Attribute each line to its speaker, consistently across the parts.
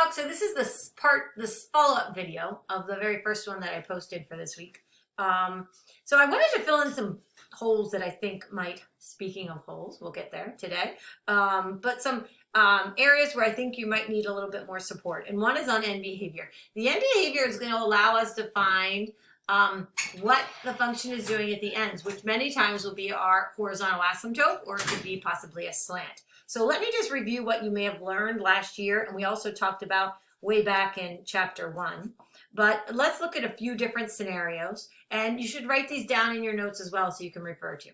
Speaker 1: talk. So this is this follow-up video of the very first one that I posted for this week. So I wanted to fill in some holes that I think might, speaking of holes, we'll get there today, but some areas where I think you might need a little bit more support. And one is on end behavior. The end behavior is going to allow us to find what the function is doing at the ends, which many times will be our horizontal asymptote, or it could be possibly a slant. So let me just review what you may have learned last year, and we also talked about way back in chapter 1. But let's look at a few different scenarios, and you should write these down in your notes as well so you can refer to.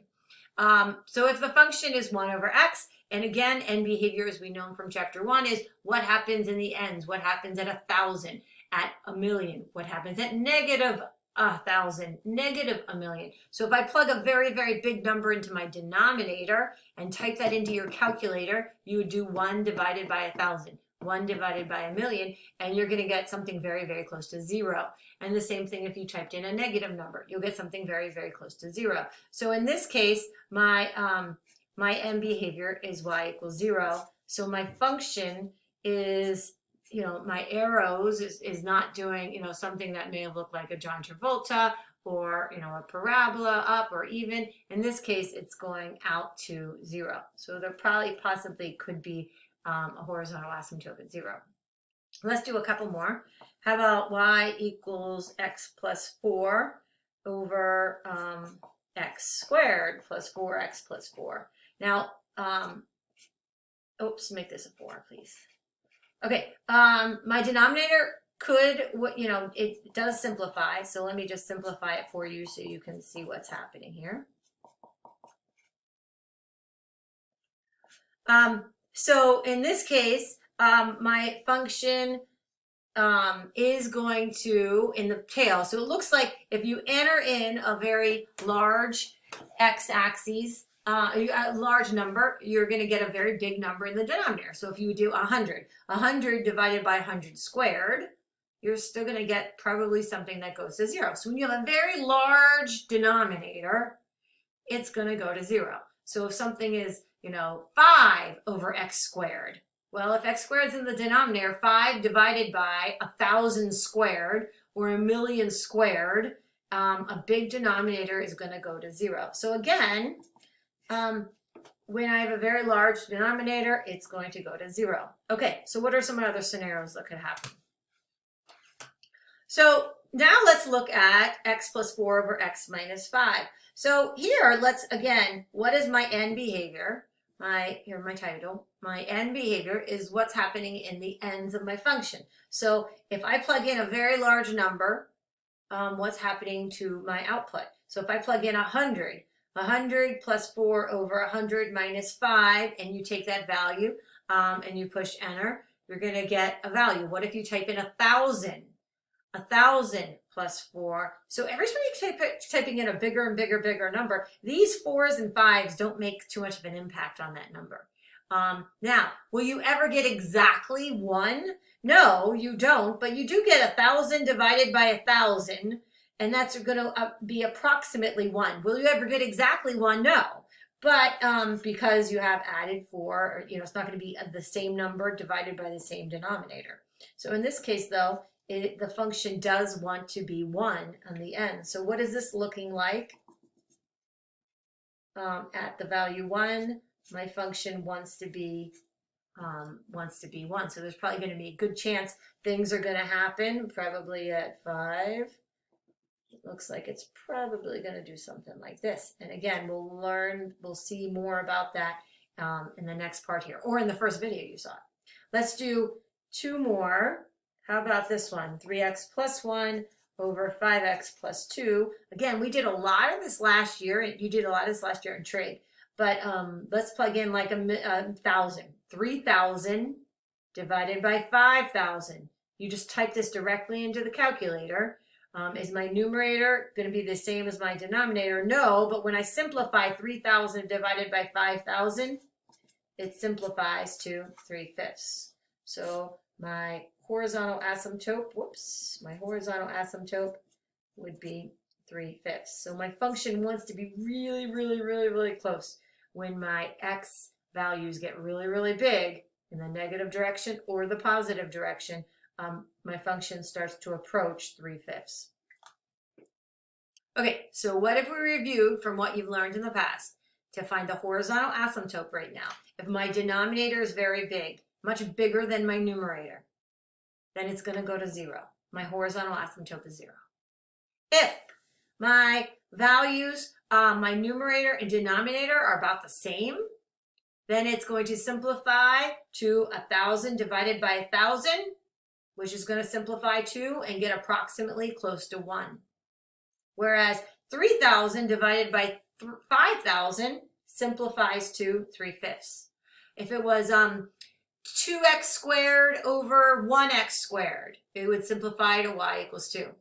Speaker 1: So if the function is 1 over x, and again, end behavior, as we know from chapter 1, is what happens in the ends, what happens at 1,000, at 1,000,000, what happens at negative 1,000, negative 1,000,000. So if I plug a very, very big number into my denominator and type that into your calculator, you would do 1 divided by 1,000, 1 divided by 1,000,000, and you're going to get something very, very close to 0. And the same thing if you typed in a negative number, you'll get something very, very close to 0. So in this case, my end behavior is y equals 0. So my function is, my arrows is not doing, something that may have looked like a John Travolta or, a parabola up or even. In this case, it's going out to 0. So there possibly could be a horizontal asymptote at 0. Let's do a couple more. How about y equals x plus 4 over x squared plus 4x plus 4. Now, make this a 4, please. Okay, my denominator could, it does simplify. So let me just simplify it for you so you can see what's happening here. So in this case, my function is going to, in the tail, so it looks like if you enter in a very large x-axis, a large number, you're going to get a very big number in the denominator. So if you do 100 divided by 100 squared, you're still going to get probably something that goes to 0. So when you have a very large denominator, it's going to go to 0. So if something is, 5 over x squared, well, if x squared is in the denominator, 5 divided by 1,000 squared or 1,000,000 squared, a big denominator is going to go to 0. So again, when I have a very large denominator, it's going to go to 0. Okay, so what are some other scenarios that could happen? So now let's look at x plus 4 over x minus 5. So here, again, what is my end behavior? My title. My end behavior is what's happening in the ends of my function. So if I plug in a very large number, what's happening to my output? So if I plug in 100 plus 4 over 100 minus 5, and you take that value and you push enter, you're going to get a value. What if you type in 1,000? 1,000 plus 4. So every time you typing in a bigger and bigger number, these 4s and 5s don't make too much of an impact on that number. Now, will you ever get exactly 1? No, you don't, but you do get 1,000 divided by 1,000, and that's going to be approximately 1. Will you ever get exactly 1? No. But because you have added 4, it's not going to be the same number divided by the same denominator. So in this case, though, the function does want to be 1 on the end. So what is this looking like? At the value 1, my function wants to be 1. So there's probably going to be a good chance things are going to happen, probably at 5. It looks like it's probably going to do something like this. And again, we'll see more about that in the next part here, or in the first video you saw. Let's do 2 more. How about this one? 3x plus 1 over 5x plus 2. Again, we did a lot of this last year, and you did a lot of this last year in trig. But let's plug in like 1,000. 3,000 divided by 5,000. You just type this directly into the calculator. Is my numerator going to be the same as my denominator? No, but when I simplify 3,000 divided by 5,000, it simplifies to 3/5. So my horizontal asymptote would be 3/5. So my function wants to be really, really, really, really close. When my x values get really, really big, in the negative direction or the positive direction, my function starts to approach 3/5. Okay, so what if we reviewed from what you've learned in the past to find the horizontal asymptote right now? If my denominator is very big, much bigger than my numerator, then it's going to go to 0. My horizontal asymptote is 0. If my values, my numerator and denominator are about the same, then it's going to simplify to 1,000 divided by 1,000, which is going to simplify to and get approximately close to 1. Whereas 3,000 divided by 5,000 simplifies to 3/5. If it was 2x squared over 1x squared, it would simplify to y equals 2.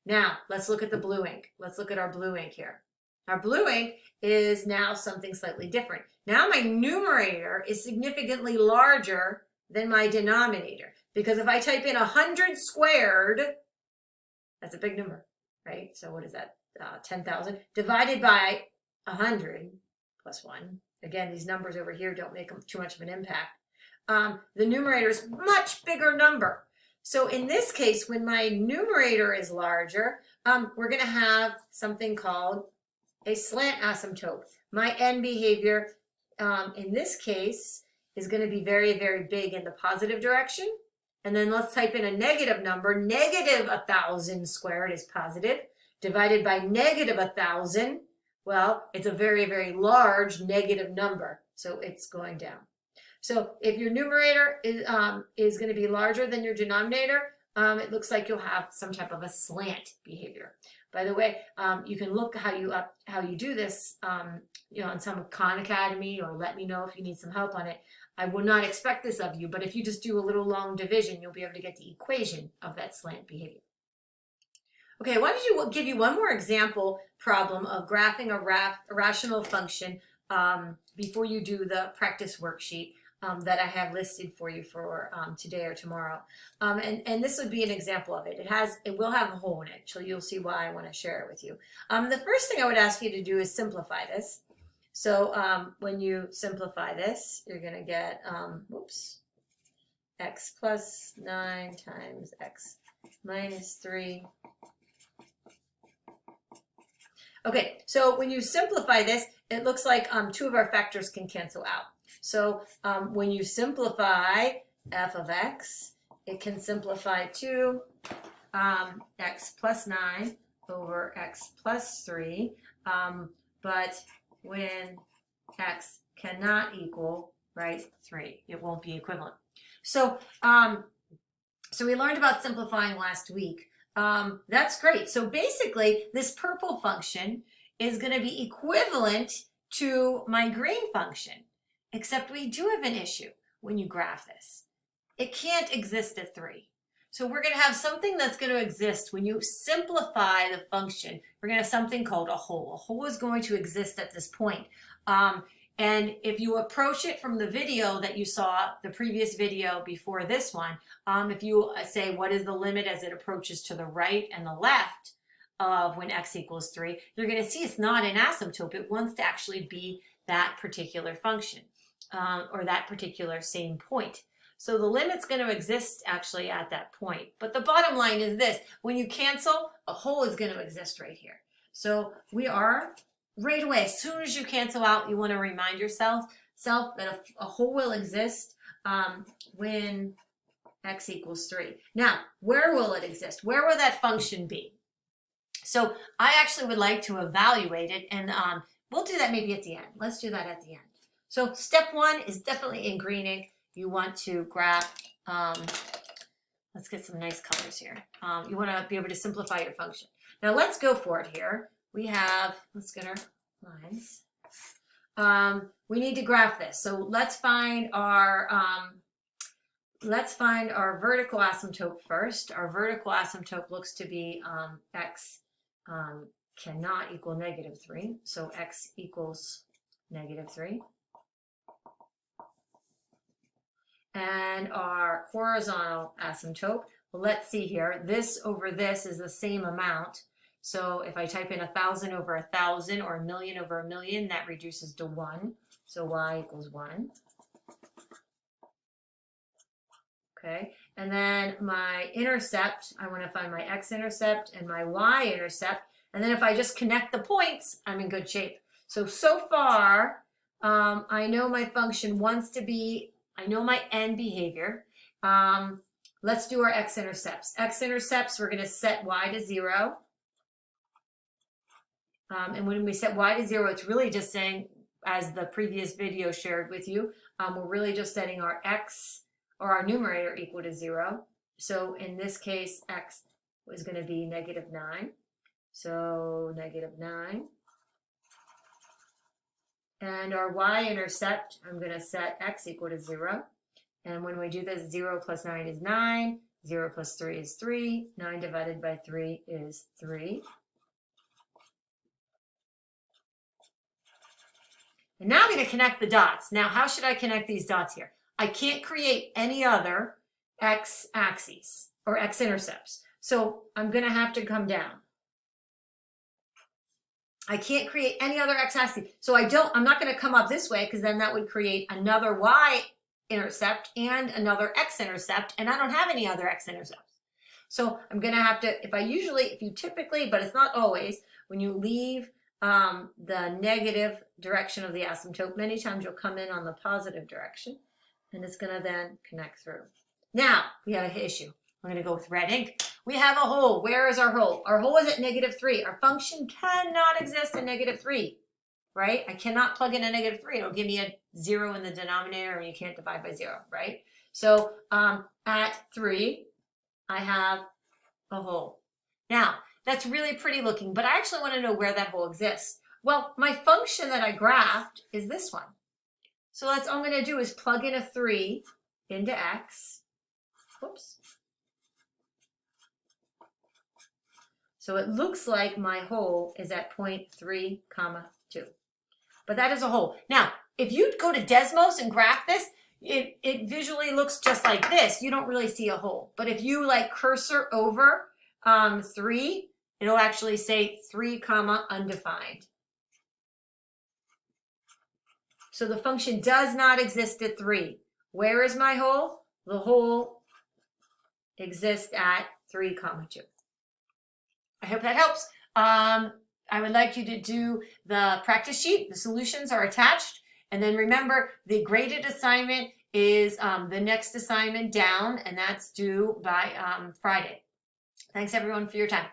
Speaker 1: Now, let's look at the blue ink. Let's look at our blue ink here. Our blue ink is now something slightly different. Now my numerator is significantly larger than my denominator, because if I type in 100 squared, that's a big number, right? So what is that? 10,000 divided by 100 plus 1. Again, these numbers over here don't make too much of an impact. The numerator is much bigger number. So in this case, when my numerator is larger, we're going to have something called a slant asymptote. My end behavior in this case is going to be very, very big in the positive direction. And then let's type in a negative number. Negative 1,000 squared is positive. Divided by negative 1,000, well, it's a very, very large negative number. So it's going down. So if your numerator is going to be larger than your denominator, it looks like you'll have some type of a slant behavior. By the way, you can look how you do this, on some Khan Academy, or let me know if you need some help on it. I will not expect this of you, but if you just do a little long division, you'll be able to get the equation of that slant behavior. Okay, I wanted to give you one more example problem of graphing a rational function before you do the practice worksheet that I have listed for you for today or tomorrow. And this would be an example of it. It will have a hole in it, so you'll see why I want to share it with you. The first thing I would ask you to do is simplify this. So when you simplify this, you're going to get, x plus 9 times x minus 3. Okay, so when you simplify this, it looks like two of our factors can cancel out. So when you simplify f of x, it can simplify to x plus 9 over x plus 3. But when x cannot equal, right, 3, it won't be equivalent. So, so we learned about simplifying last week. That's great. So basically, this purple function is going to be equivalent to my green function, except we do have an issue when you graph this. It can't exist at 3. So we're going to have something that's going to exist when you simplify the function. We're going to have something called a hole. A hole is going to exist at this point. And if you approach it from the video that you saw, the previous video before this one, if you say what is the limit as it approaches to the right and the left of when x equals 3, you're going to see it's not an asymptote. It wants to actually be that particular function or that particular same point. So the limit's going to exist actually at that point. But the bottom line is this: when you cancel, a hole is going to exist right here. So we are right away, as soon as you cancel out, you want to remind yourself that a hole will exist when x equals 3. Now, where will it exist? Where will that function be? So I actually would like to evaluate it, and we'll do that maybe at the end. Let's do that at the end. So step 1 is definitely in green ink. You want to graph, let's get some nice colors here. You want to be able to simplify your function. Now let's go for it here. We have, let's get our lines. We need to graph this. So let's find our vertical asymptote first. Our vertical asymptote looks to be x cannot equal -3. So x equals -3. And our horizontal asymptote, well, let's see here. This over this is the same amount. So if I type in 1,000 over 1,000 or 1,000,000 over 1,000,000, that reduces to 1. So y equals 1. Okay, and then my intercept, I want to find my x-intercept and my y-intercept. And then if I just connect the points, I'm in good shape. So far, I know my function wants to be, I know my end behavior. Let's do our x-intercepts. X-intercepts, we're going to set y to 0. And when we set y to 0, it's really just saying, as the previous video shared with you, we're really just setting our x or our numerator equal to 0. So in this case, x is going to be -9. So -9. And our y-intercept, I'm going to set x equal to 0. And when we do this, 0 plus 9 is 9. 0 plus 3 is 3. 9 divided by 3 is 3. And now I'm going to connect the dots. Now, how should I connect these dots here? I can't create any other x-axes or x-intercepts. So I'm going to have to come down. I can't create any other x-axis. So I'm not going to come up this way, because then that would create another y-intercept and another x-intercept, and I don't have any other x-intercepts. So I'm going to have to, if you typically, but it's not always, when you leave the negative direction of the asymptote, many times you'll come in on the positive direction, and it's going to then connect through. Now, we have an issue. I'm going to go with red ink. We have a hole. Where is our hole? Our hole is at -3. Our function cannot exist at -3, right? I cannot plug in a -3. It'll give me a 0 in the denominator, and you can't divide by 0, right? So at 3, I have a hole. Now, that's really pretty looking, but I actually want to know where that hole exists. Well, my function that I graphed is this one. So all I'm going to do is plug in a 3 into x. Whoops. So it looks like my hole is at 0.3, 2. But that is a hole. Now, if you go to Desmos and graph this, it visually looks just like this. You don't really see a hole. But if you cursor over 3, it'll actually say 3, undefined. So the function does not exist at 3. Where is my hole? The hole exists at 3, 2. I hope that helps. I would like you to do the practice sheet. The solutions are attached. And then remember, the graded assignment is the next assignment down, and that's due by Friday. Thanks everyone for your time.